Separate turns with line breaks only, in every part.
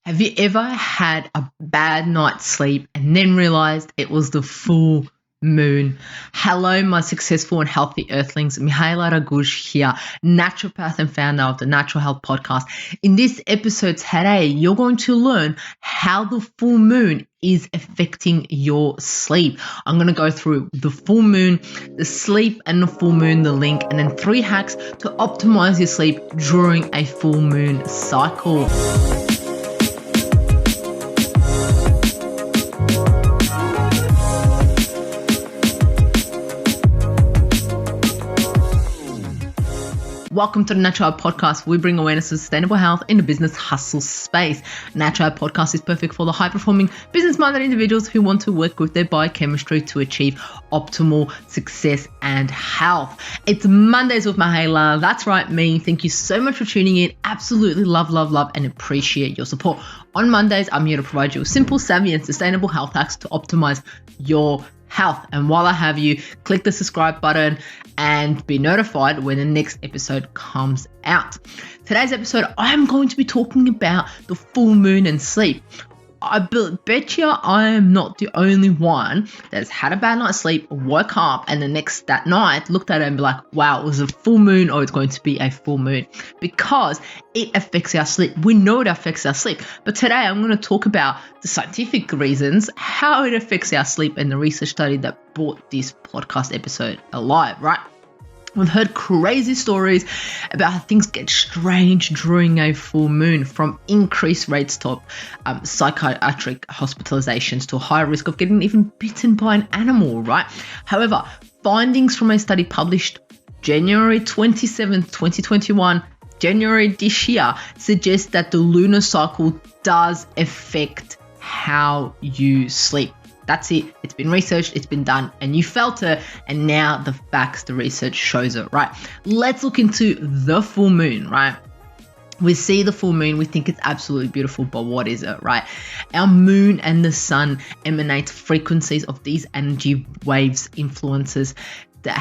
Have you ever had a bad night's sleep and then realized it was the full moon? Hello, my successful and healthy earthlings. Mihaela here, naturopath and founder of the Natural Health Podcast. In this episode today, you're going to learn how the full moon is affecting your sleep. I'm going to go through the full moon, the sleep and the full moon, the link, and then 3 hacks to optimize your sleep during a full moon cycle. Welcome to the Natural Health Podcast. We bring awareness of sustainable health in the business hustle space. Natural Health Podcast is perfect for the high-performing, business-minded individuals who want to work with their biochemistry to achieve optimal success and health. It's Mondays with Mihaela. That's right, me. Thank you so much for tuning in. Absolutely love, and appreciate your support. On Mondays, I'm here to provide you with simple, savvy, and sustainable health hacks to optimize your health. And while I have you, click the subscribe button and be notified when the next episode comes out. Today's episode, I'm going to be talking about the full moon and sleep. I bet you I am not the only one that's had a bad night's sleep, woke up, and that night looked at it and be like, wow, it was a full moon or it's going to be a full moon, because it affects our sleep. We know it affects our sleep. But today I'm going to talk about the scientific reasons, how it affects our sleep, and the research study that brought this podcast episode alive, right? We've heard crazy stories about how things get strange during a full moon, from increased rates to psychiatric hospitalizations to a higher risk of getting even bitten by an animal, right? However, findings from a study published January 27th, 2021, January this year, suggest that the lunar cycle does affect how you sleep. That's it. It's been researched, it's been done, and you felt it, and now the facts, the research shows it, right? Let's look into the full moon, right? We see the full moon, we think it's absolutely beautiful, but what is it, right? Our moon and the sun emanate frequencies of these energy waves, influences the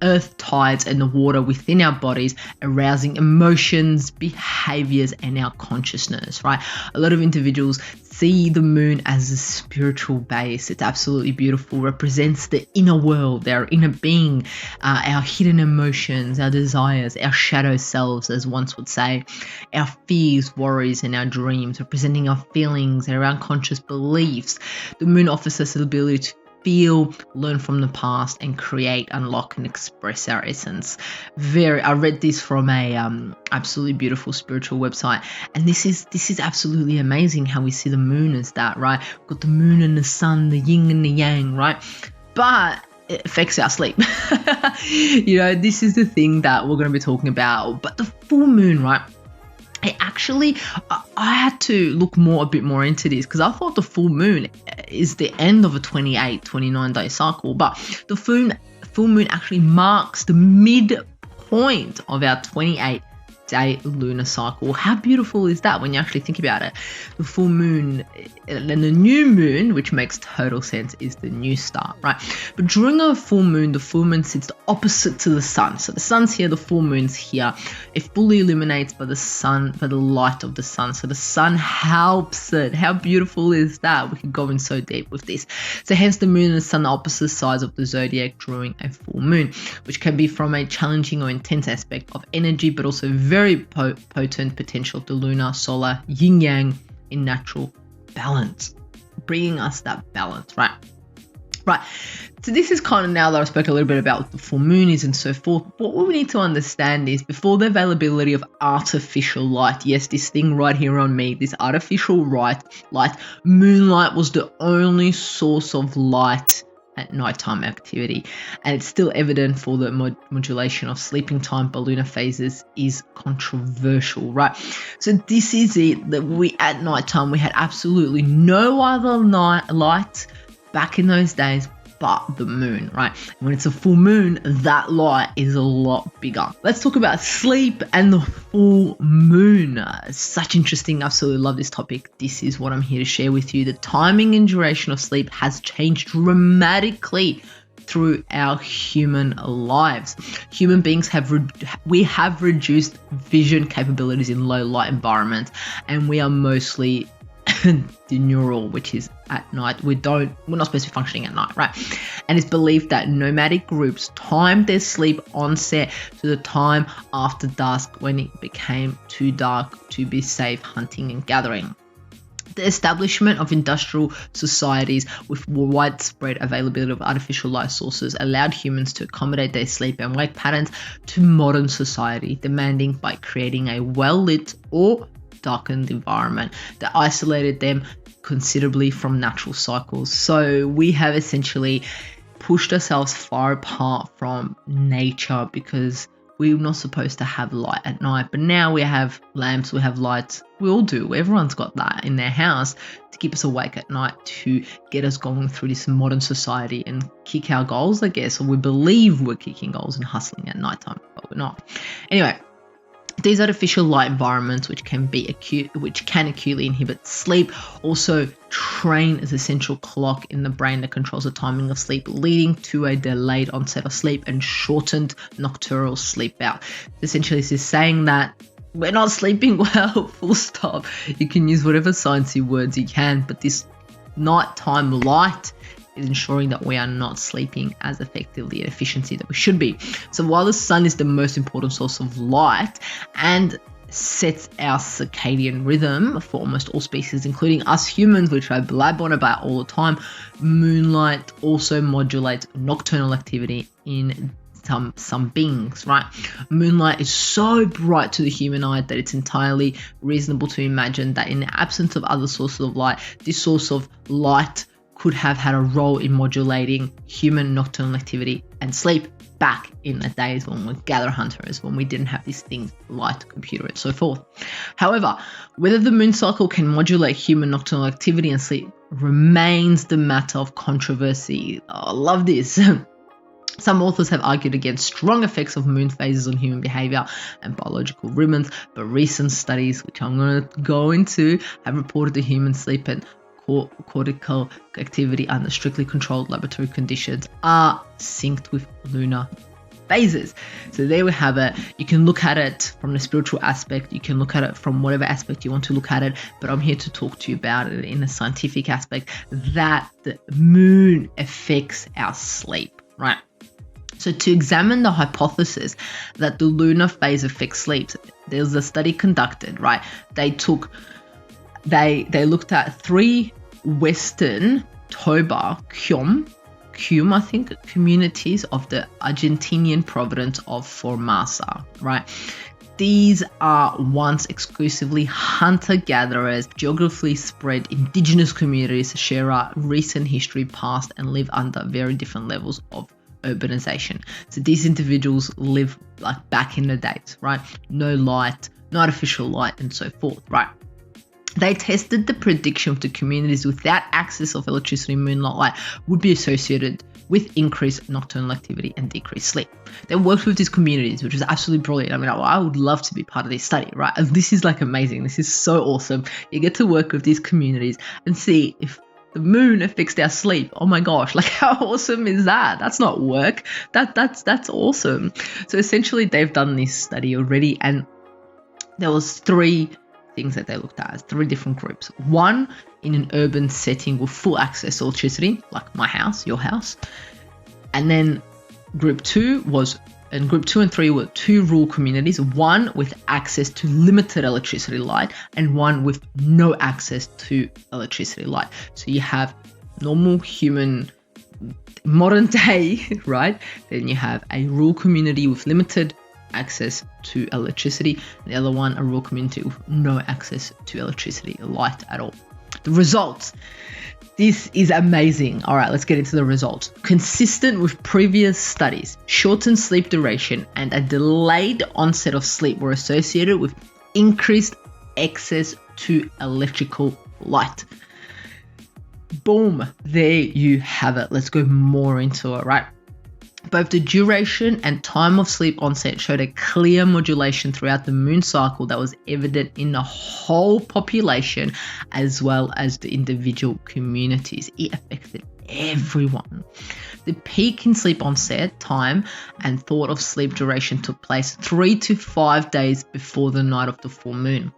earth tides and the water within our bodies, arousing emotions, behaviors, and our consciousness, right? A lot of individuals see the moon as a spiritual base. It's absolutely beautiful, represents the inner world, our inner being, our hidden emotions, our desires, our shadow selves, as once would say, our fears, worries, and our dreams, representing our feelings and our unconscious beliefs. The moon offers us the ability to feel, learn from the past, and create, unlock, and express our essence. I read this from a absolutely beautiful spiritual website, and this is absolutely amazing how we see the moon as that, right? We've got the moon and the sun, the yin and the yang, right? But it affects our sleep. This is the thing that we're going to be talking about. But the full moon, right? I had to look a bit more into this, because I thought the full moon is the end of a 29 day cycle, but the full moon actually marks the midpoint of our 28-day lunar cycle. How beautiful is that when you actually think about it? The full moon and the new moon, which makes total sense, is the new start, right? But during a full moon, the full moon sits opposite to the sun. So the sun's here, the full moon's here. It fully illuminates by the light of the sun. So the sun helps it. How beautiful is that? We could go in so deep with this. So hence the moon and the sun are opposite sides of the zodiac during a full moon, which can be from a challenging or intense aspect of energy, but also very potent potential of the lunar, solar, yin-yang in natural balance, bringing us that balance, right? So this is kind of, now that I spoke a little bit about what the full moon is and so forth, what we need to understand is, before the availability of artificial light, yes, this thing right here on me, this artificial light, moonlight was the only source of light at nighttime activity, and it's still evident for the modulation of sleeping time by lunar phases is controversial, right? So this is it, that at nighttime we had absolutely no other light back in those days but the moon, right? When it's a full moon, that light is a lot bigger. Let's talk about sleep and the full moon. Such interesting. I absolutely love this topic. This is what I'm here to share with you. The timing and duration of sleep has changed dramatically through our human lives. Human beings have reduced vision capabilities in low light environments, and we are mostly diurnal, which is at night. We're not supposed to be functioning at night, right? And it's believed that nomadic groups timed their sleep onset to the time after dusk, when it became too dark to be safe hunting and gathering. The establishment of industrial societies with widespread availability of artificial light sources allowed humans to accommodate their sleep and wake patterns to modern society, demanding by creating a well-lit or darkened environment that isolated them considerably from natural cycles. So we have essentially pushed ourselves far apart from nature because we're not supposed to have light at night, but now we have lamps, we have lights, we all do. Everyone's got that in their house to keep us awake at night, to get us going through this modern society and kick our goals, I guess, or we believe we're kicking goals and hustling at nighttime, but we're not. Anyway, these artificial light environments, which can acutely inhibit sleep, also train as a central clock in the brain that controls the timing of sleep, leading to a delayed onset of sleep and shortened nocturnal sleep out. Essentially, this is saying that we're not sleeping well, full stop. You can use whatever sciencey words you can, but this nighttime light is ensuring that we are not sleeping as effectively and efficiently that we should be. So while the sun is the most important source of light and sets our circadian rhythm for almost all species, including us humans, which I blab on about all the time, moonlight also modulates nocturnal activity in some beings, right? Moonlight is so bright to the human eye that it's entirely reasonable to imagine that in the absence of other sources of light, this source of light could have had a role in modulating human nocturnal activity and sleep back in the days when we were gather hunters, when we didn't have these things, light, computer, and so forth. However, whether the moon cycle can modulate human nocturnal activity and sleep remains the matter of controversy. Oh, I love this. Some authors have argued against strong effects of moon phases on human behavior and biological rhythms, but recent studies, which I'm going to go into, have reported that human sleep and cortical activity under strictly controlled laboratory conditions are synced with lunar phases. So there we have it. You can look at it from the spiritual aspect, you can look at it from whatever aspect you want to look at it, but I'm here to talk to you about it in a scientific aspect, that the moon affects our sleep, right? So to examine the hypothesis that the lunar phase affects sleep, there's a study conducted, right? They looked at 3 Western Toba I think, communities of the Argentinian province of Formosa, right? These are once exclusively hunter-gatherers, geographically spread indigenous communities, share a recent history past and live under very different levels of urbanization. So these individuals live like back in the days, right? No light, no artificial light, and so forth, right? They tested the prediction of the communities without access of electricity and moonlight light would be associated with increased nocturnal activity and decreased sleep. They worked with these communities, which is absolutely brilliant. I mean, I would love to be part of this study, right? And this is like amazing. This is so awesome. You get to work with these communities and see if the moon affects their sleep. Oh my gosh, like how awesome is that? That's not work. That's awesome. So essentially they've done this study already, and there was 3 things that they looked at as 3 different groups. One in an urban setting with full access to electricity, like my house, your house. And then group 2 and 3 were 2 rural communities, one with access to limited electricity light and one with no access to electricity light. So you have normal human, modern day, right? Then you have a rural community with limited access to electricity, and the other one, a rural community with no access to electricity light at all. The results. This is amazing. All right, let's get into the results. Consistent with previous studies, shortened sleep duration and a delayed onset of sleep were associated with increased access to electrical light. Boom, there you have it. Let's go more into it, right? Both the duration and time of sleep onset showed a clear modulation throughout the moon cycle that was evident in the whole population as well as the individual communities. It affected everyone. The peak in sleep onset time and thought of sleep duration took place 3 to 5 days before the night of the full moon.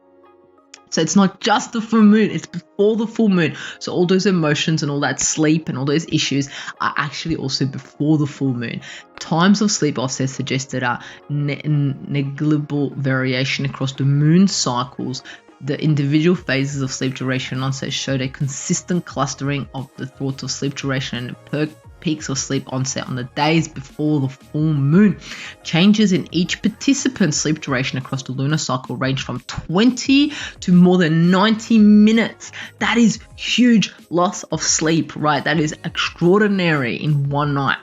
So it's not just the full moon, it's before the full moon. So all those emotions and all that sleep and all those issues are actually also before the full moon. Times of sleep offset suggested a negligible variation across the moon cycles. The individual phases of sleep duration and onset showed a consistent clustering of the thoughts of sleep duration and peaks of sleep onset on the days before the full moon. Changes in each participant's sleep duration across the lunar cycle range from 20 to more than 90 minutes. That is huge loss of sleep, right? That is extraordinary in one night.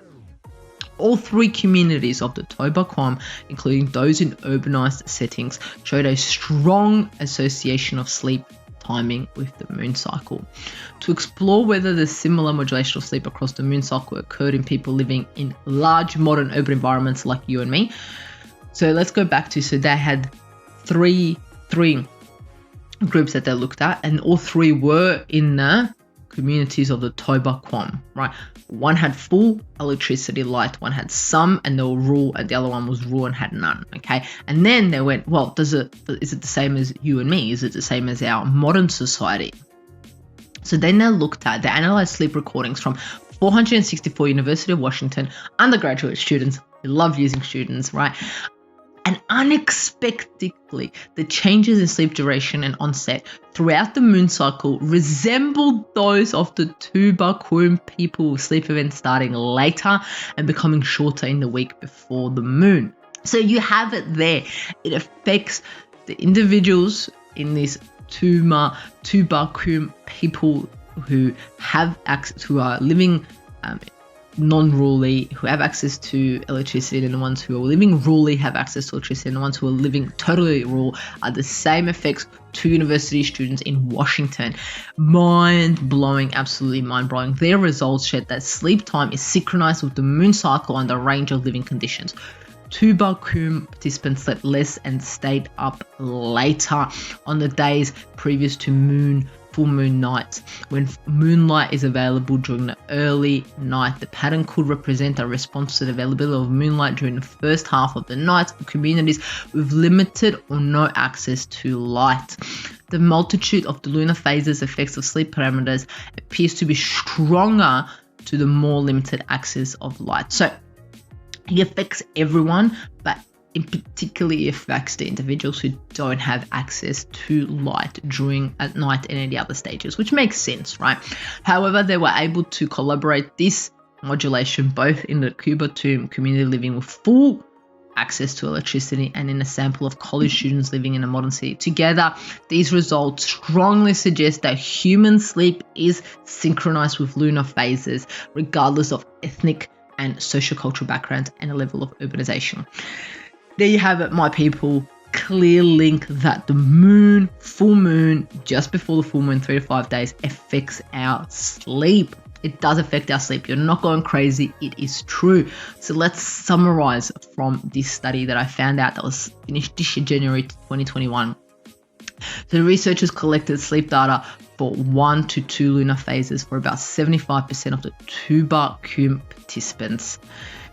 All three communities of the Toba Quam, including those in urbanized settings, showed a strong association of sleep timing with the moon cycle. To explore whether the similar modulation of sleep across the moon cycle occurred in people living in large modern urban environments like you and me. So let's go back to, so they had three groups that they looked at, and all three were in the communities of the Toba Quam, right? One had full electricity light, one had some and they were rural, and the other one was rural and had none, okay? And then they went, well, is it the same as you and me? Is it the same as our modern society? So then they analyzed sleep recordings from 464 University of Washington undergraduate students. We love using students, right? And unexpectedly, the changes in sleep duration and onset throughout the moon cycle resembled those of the Toba Quam people, sleep events starting later and becoming shorter in the week before the moon. So you have it there. It affects the individuals in this Toba Quam people who have access, who are living non-rurally, who have access to electricity, and the ones who are living rurally have access to electricity, and the ones who are living totally rural are the same effects to university students in Washington. Mind-blowing, absolutely mind-blowing. Their results showed that sleep time is synchronized with the moon cycle and a range of living conditions. Toba Quam participants slept less and stayed up later on the days previous to full moon nights. When moonlight is available during the early night, the pattern could represent a response to the availability of moonlight during the first half of the night for communities with limited or no access to light. The multitude of the lunar phases effects of sleep parameters appears to be stronger to the more limited access of light. So it affects everyone, but in particular affects the individuals who don't have access to light at night and any other stages, which makes sense, right? However, they were able to collaborate this modulation both in the Toba Quam community living with full access to electricity and in a sample of college students living in a modern city. Together, these results strongly suggest that human sleep is synchronized with lunar phases, regardless of ethnic and sociocultural backgrounds and a level of urbanization. There you have it, my people. Clear link that the full moon, just before the full moon, 3 to 5 days, affects our sleep. It does affect our sleep. You're not going crazy. It is true. So let's summarize from this study that I found out that was finished this year, January 2021. So the researchers collected sleep data for 1 to 2 lunar phases for about 75% of the Toba Quam participants.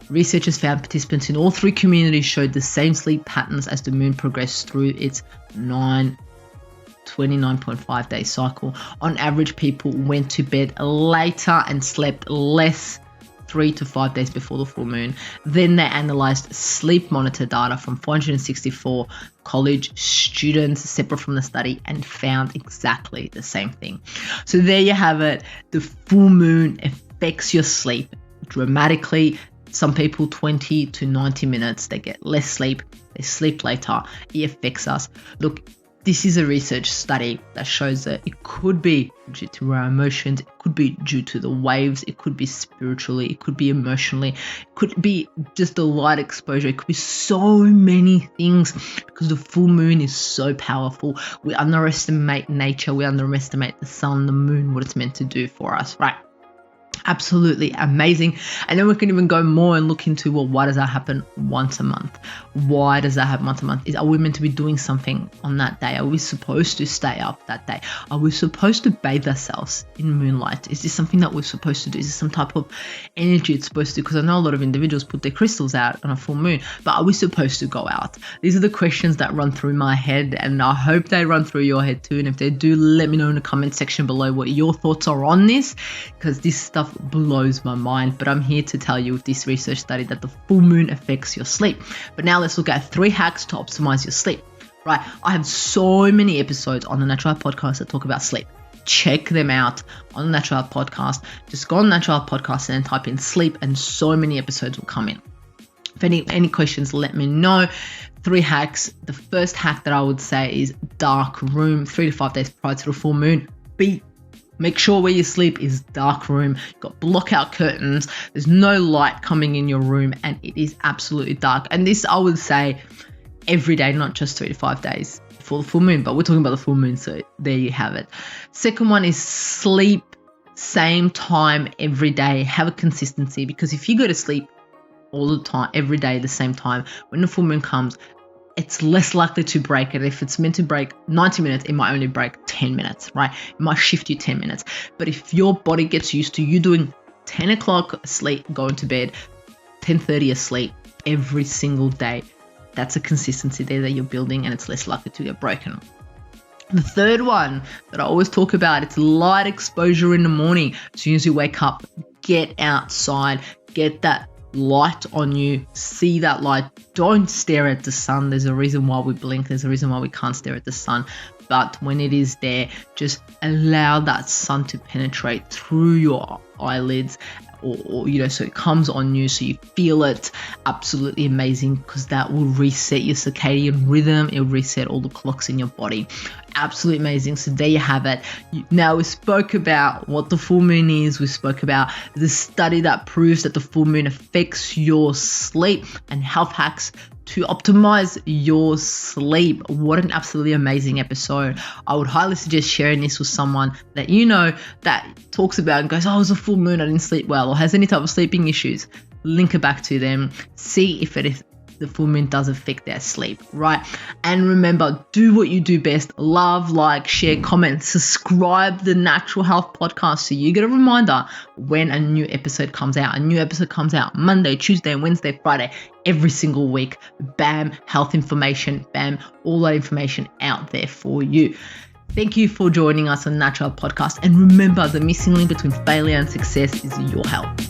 Researchers found participants in all three communities showed the same sleep patterns as the moon progressed through its 29.5 day cycle. On average, people went to bed later and slept less 3 to 5 days before the full moon. Then they analyzed sleep monitor data from 464 college students separate from the study and found exactly the same thing. So there you have it. The full moon affects your sleep dramatically. Some people 20 to 90 minutes, they get less sleep, they sleep later, it affects us. Look, this is a research study that shows that it could be due to our emotions, it could be due to the waves, it could be spiritually, it could be emotionally, it could be just the light exposure, it could be so many things because the full moon is so powerful. We underestimate nature, we underestimate the sun, the moon, what it's meant to do for us, right? Absolutely amazing. And then we can even go more and look into, well, why does that happen once a month? Why does that happen once a month? Are we meant to be doing something on that day? Are we supposed to stay up that day? Are we supposed to bathe ourselves in moonlight? Is this something that we're supposed to do? Is this some type of energy it's supposed to? Because I know a lot of individuals put their crystals out on a full moon, but are we supposed to go out? These are the questions that run through my head, and I hope they run through your head too. And if they do, let me know in the comment section below what your thoughts are on this, because this stuff blows my mind. But I'm here to tell you with this research study that the full moon affects your sleep. But now let's look at 3 hacks to optimize your sleep. Right, I have so many episodes on the Natural Health Podcast that talk about sleep. Check them out on the Natural Health Podcast. Just go on the Natural Health Podcast and type in sleep, and so many episodes will come in. If any questions, let me know. 3 hacks. The first hack that I would say is dark room. 3 to 5 days prior to the full moon. Make sure where you sleep is dark room. You've got blackout curtains. There's no light coming in your room, and it is absolutely dark. And this, I would say, every day, not just 3 to 5 days before the full moon, but we're talking about the full moon, so there you have it. Second one is sleep same time every day. Have a consistency, because if you go to sleep all the time, every day, the same time, when the full moon comes, it's less likely to break it. If it's meant to break 90 minutes, it might only break 10 minutes, right? It might shift you 10 minutes. But if your body gets used to you doing 10 o'clock asleep, going to bed, 10:30 asleep every single day, that's a consistency there that you're building, and it's less likely to get broken. The third one that I always talk about, it's light exposure in the morning. As soon as you wake up, get outside, get that light on you, see that light. Don't stare at the sun. There's a reason why we blink. There's a reason why we can't stare at the sun. But when it is there, just allow that sun to penetrate through your eyelids, or so it comes on you, so you feel it. Absolutely amazing, because that will reset your circadian rhythm. It'll reset all the clocks in your body. Absolutely amazing. So there you have it. Now, we spoke about what the full moon is. We spoke about the study that proves that the full moon affects your sleep, and health hacks to optimize your sleep. What an absolutely amazing episode. I would highly suggest sharing this with someone that you know that talks about and goes, oh, it was a full moon, I didn't sleep well, or has any type of sleeping issues. Link it back to them. See if the full moon does affect their sleep, right? And remember, do what you do best. Love, like, share, comment, subscribe to the Natural Health Podcast so you get a reminder when a new episode comes out. A new episode comes out Monday, Tuesday, Wednesday, Friday, every single week. Bam, health information, bam, all that information out there for you. Thank you for joining us on Natural Health Podcast. And remember, the missing link between failure and success is your health.